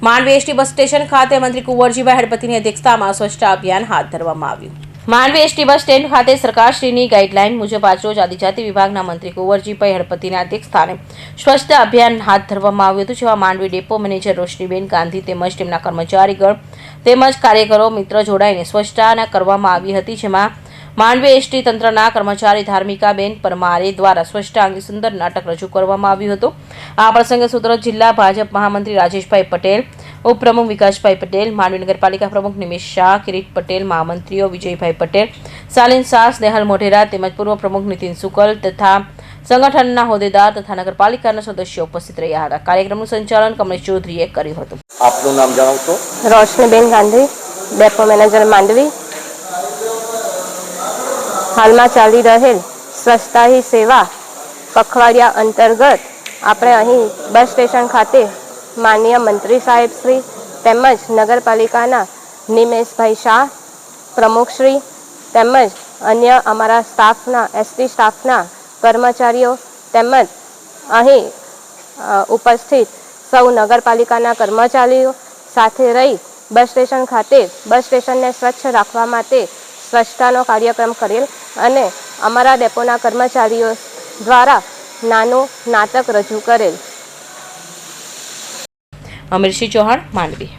Mandvi ST bus station ખાતે મંત્રી કુંવરજીભાઈ હળપતિની અધ્યક્ષતામાં સ્વચ્છતા અભિયાન હાથ ધરવામાં આવ્યું। માંડવી એસટી બસ સ્ટેન્ડ ખાતે સરકારશ્રીની ગાઈડલાઈન મુજબ આજરોજ આદિજાતિ વિભાગના મંત્રી કુંવરજીભાઈ હળપતિના અધ્યક્ષસ્થાને સ્વચ્છતા અભિયાન હાથ ધરવામાં આવ્યું હતું, જેમાં માંડવી ડેપો મેનેજર રોશનીબેન ગાંધી તેમજ તેમના કર્મચારીગણ તેમજ કાર્યકરો મિત્ર જોડાઈને સ્વચ્છતા કરવામાં આવી હતી, જેમાં માંડવી એસટી તંત્રના કર્મચારી ધાર્મિકાબેન પરમારે દ્વારા સ્વચ્છતા અંગે સુંદર નાટક રજૂ કરવામાં આવ્યું હતું। આ પ્રસંગે સુરત જિલ્લા ભાજપ મહામંત્રી રાજેશભાઈ પટેલ, ઉપપ્રમુખ વિકાસભાઈ પટેલ, માંડવી નગરપાલિકા પ્રમુખ નિમેશ શાહ, કિરીટ પટેલ, મહામંત્રીઓ વિજયભાઈ પટેલ, સાલિન શાહ, સ્નેહલ મોઢેરા તેમજ પૂર્વ પ્રમુખ નીતિન શુકલ તથા સંગઠનના હોદ્દેદાર તથા નગરપાલિકાના સદસ્યો ઉપસ્થિત રહ્યા હતા। કાર્યક્રમનું સંચાલન કમલેશ ચૌધરીએ કર્યું હતું। આપનું નામ જણાવશો? રોશનીબેન ગાંધી, ડેપો મેનેજર માંડવી। હાલમાં ચાલી રહેલ સ્વચ્છતા હી સેવા પખવાડિયા અંતર્ગત આપણે અહીં બસ સ્ટેશન ખાતે માનનીય મંત્રી સાહેબ શ્રી તેમજ નગરપાલિકાના નિમેશભાઈ શાહ પ્રમુખશ્રી તેમજ અન્ય અમારા સ્ટાફના એસટી સ્ટાફના કર્મચારીઓ તેમજ અહીં ઉપસ્થિત સૌ નગરપાલિકાના કર્મચારીઓ સાથે રહી બસ સ્ટેશન ખાતે બસ સ્ટેશનને સ્વચ્છ રાખવા માટે સ્વચ્છતાનો કાર્યક્રમ કરેલ અને અમારા ડેપોના કર્મચારીઓ દ્વારા નાનું નાટક રજૂ કરેલ। અમીરસિંહ ચૌહાણ, માંડવી।